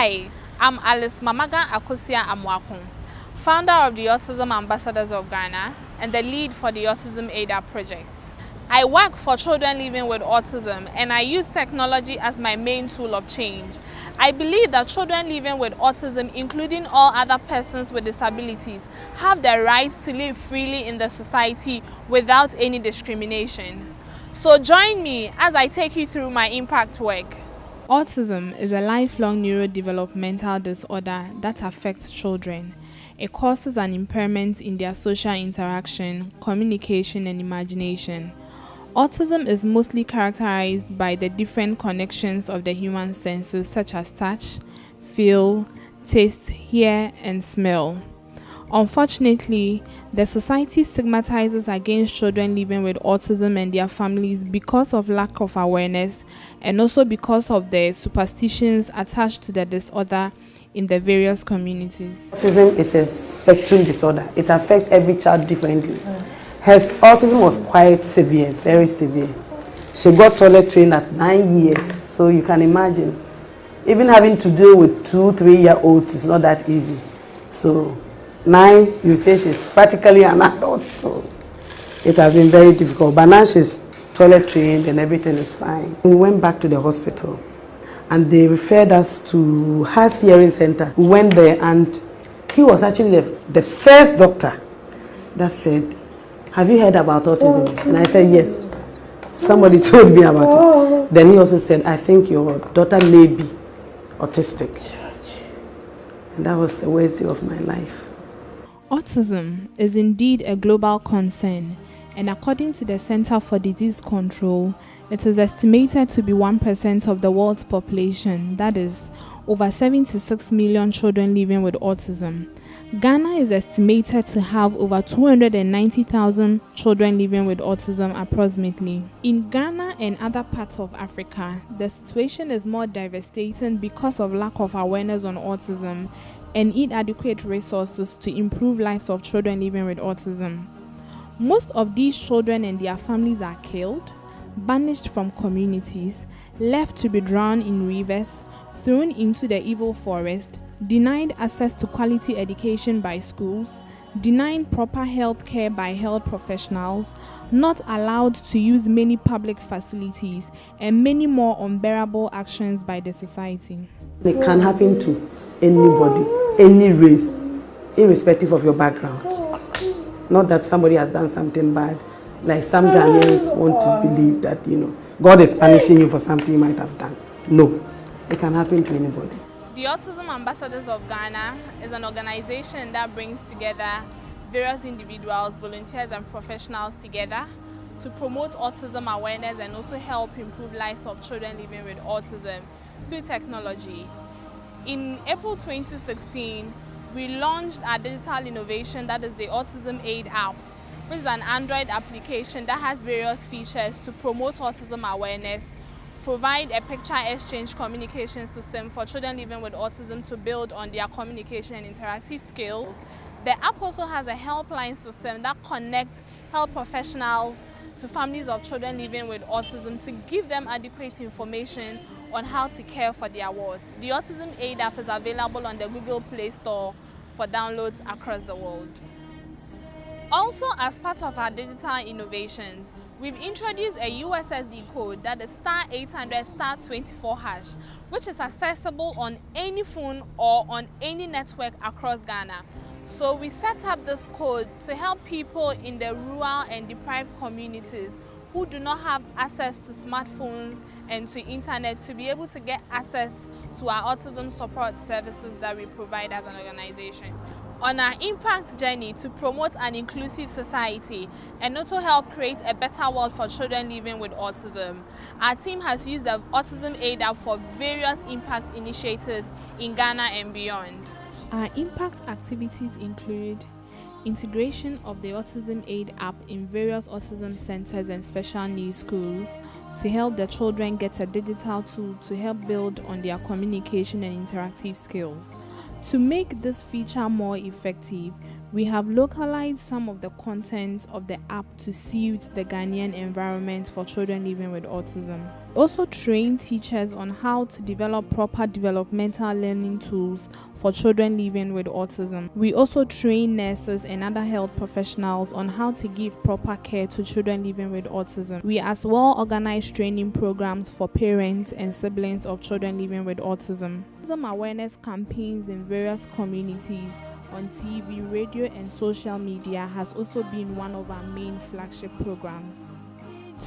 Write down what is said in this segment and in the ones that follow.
Hi, I'm MAMAGA AKOSUA AMOAKO, founder of the Autism Ambassadors of Ghana and the lead for the Autism AID APP project. I work for children living with autism and I use technology as my main tool of change. I believe that children living with autism, including all other persons with disabilities, have the right to live freely in the society without any discrimination. So join me as I take you through my impact work. Autism is a lifelong neurodevelopmental disorder that affects children. It causes an impairment in their social interaction, communication, and imagination. Autism is mostly characterized by the different connections of the human senses such as touch, feel, taste, hear, and smell. Unfortunately, the society stigmatizes against children living with autism and their families because of lack of awareness and also because of the superstitions attached to the disorder in the various communities. Autism is a spectrum disorder. It affects every child differently. Her autism was quite severe, very severe. She got toilet trained at 9 years, so you can imagine. Even having to deal with 2-3-year-olds is not that easy. So 9, you say she's practically an adult, so it has been very difficult. But now she's toilet trained and everything is fine. We went back to the hospital and they referred us to Heart Hearing Center. We went there and he was actually the first doctor that said, "Have you heard about autism?" And I said, "Yes." Somebody told me about it. Then he also said, "I think your daughter may be autistic." And that was the worst day of my life. Autism is indeed a global concern, and according to the Center for Disease Control, it is estimated to be 1% of the world's population, that is, over 76 million children living with autism. Ghana is estimated to have over 290,000 children living with autism approximately. In Ghana and other parts of Africa, the situation is more devastating because of lack of awareness on autism and inadequate resources to improve lives of children living with autism. Most of these children and their families are killed, banished from communities, left to be drowned in rivers, thrown into the evil forest, denied access to quality education by schools, denied proper health care by health professionals, not allowed to use many public facilities, and many more unbearable actions by the society. It can happen to anybody, any race, irrespective of your background. Not that somebody has done something bad, like some Ghanaians want to believe that, God is punishing you for something you might have done. No, it can happen to anybody. The Autism Ambassadors of Ghana is an organization that brings together various individuals, volunteers and professionals together to promote autism awareness and also help improve lives of children living with autism through technology. In April 2016, we launched our digital innovation that is the Autism AID app, which is an Android application that has various features to promote autism awareness, provide a picture exchange communication system for children living with autism to build on their communication and interactive skills. The app also has a helpline system that connects health professionals to families of children living with autism to give them adequate information on how to care for their wards. The Autism AID app is available on the Google Play Store for downloads across the world. Also, as part of our digital innovations, we've introduced a USSD code that is *800*24#, which is accessible on any phone or on any network across Ghana. So we set up this code to help people in the rural and deprived communities who do not have access to smartphones and to internet to be able to get access to our autism support services that we provide as an organization. On our impact journey to promote an inclusive society and also help create a better world for children living with autism, our team has used the Autism AID app for various impact initiatives in Ghana and beyond. Our impact activities include integration of the Autism AID app in various autism centers and special needs schools to help the children get a digital tool to help build on their communication and interactive skills. To make this feature more effective, We have localized some of the content of the app to suit the Ghanaian environment for children living with autism. We also train teachers on how to develop proper developmental learning tools for children living with autism. We also train nurses and other health professionals on how to give proper care to children living with autism. We as well organize training programs for parents and siblings of children living with autism. Autism awareness campaigns in various communities on TV, radio, and social media has also been one of our main flagship programs.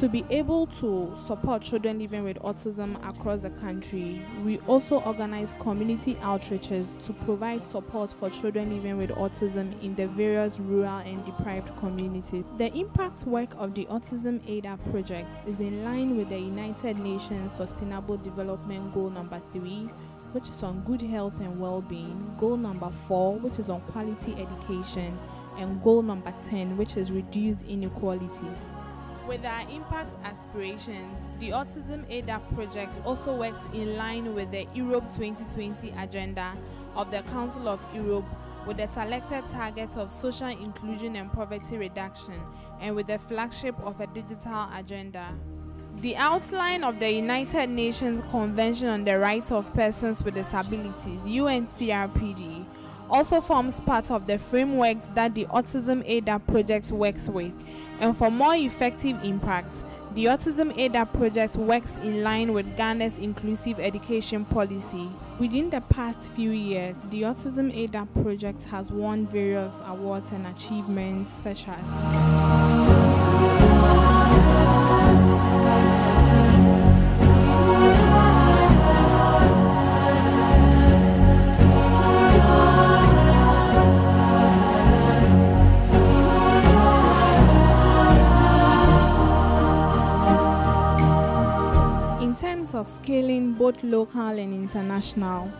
To be able to support children living with autism across the country, we also organize community outreaches to provide support for children living with autism in the various rural and deprived communities. The impact work of the Autism AID APP project is in line with the United Nations Sustainable Development Goal number 3, which is on good health and well-being, goal number 4, which is on quality education, and goal number 10, which is reduced inequalities. With our impact aspirations, the Autism AID APP project also works in line with the Europe 2020 agenda of the Council of Europe, with the selected target of social inclusion and poverty reduction, and with the flagship of a digital agenda. The outline of the United Nations Convention on the Rights of Persons with Disabilities, UNCRPD, also forms part of the frameworks that the Autism AID APP project works with. And for more effective impact, the Autism AID APP project works in line with Ghana's inclusive education policy. Within the past few years, the Autism AID APP project has won various awards and achievements such as of scaling both local and international.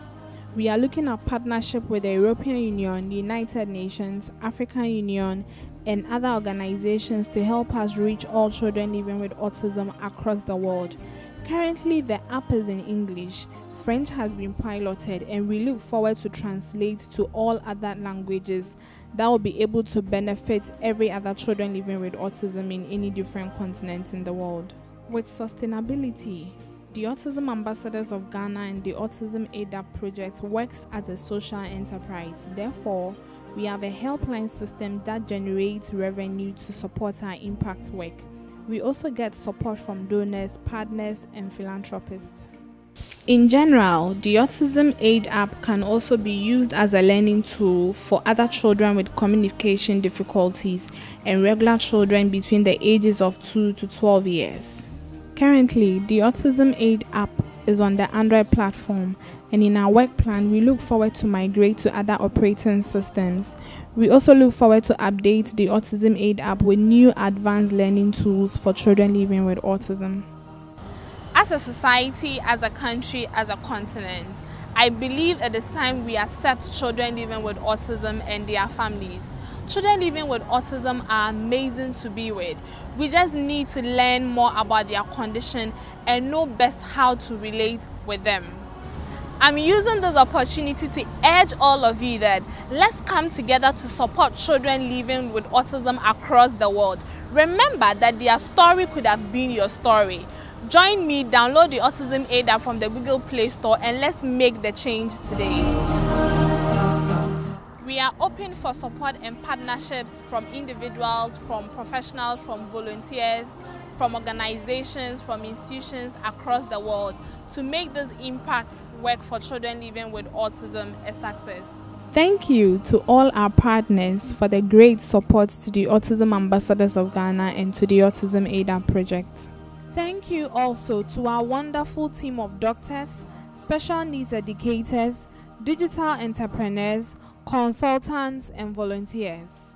We are looking at partnership with the European Union, the United Nations, African Union, and other organizations to help us reach all children living with autism across the world. Currently, the app is in English. French has been piloted, and we look forward to translate to all other languages that will be able to benefit every other children living with autism in any different continent in the world. With sustainability, the Autism Ambassadors of Ghana and the Autism AID APP project works as a social enterprise. Therefore, we have a helpline system that generates revenue to support our impact work. We also get support from donors, partners, and philanthropists. In general, the Autism AID APP can also be used as a learning tool for other children with communication difficulties and regular children between the ages of 2 to 12 years. Currently, the Autism AID APP is on the Android platform, and in our work plan, we look forward to migrate to other operating systems. We also look forward to update the Autism AID APP with new advanced learning tools for children living with autism. As a society, as a country, as a continent, I believe it is time we accept children living with autism and their families. Children living with autism are amazing to be with. We just need to learn more about their condition and know best how to relate with them. I'm using this opportunity to urge all of you that let's come together to support children living with autism across the world. Remember that their story could have been your story. Join me, download the Autism AID APP from the Google Play Store, and let's make the change today. We are open for support and partnerships from individuals, from professionals, from volunteers, from organizations, from institutions across the world to make this impact work for children living with autism a success. Thank you to all our partners for the great support to the Autism Ambassadors of Ghana and to the Autism AID APP project. Thank you also to our wonderful team of doctors, special needs educators, digital entrepreneurs, consultants, and volunteers.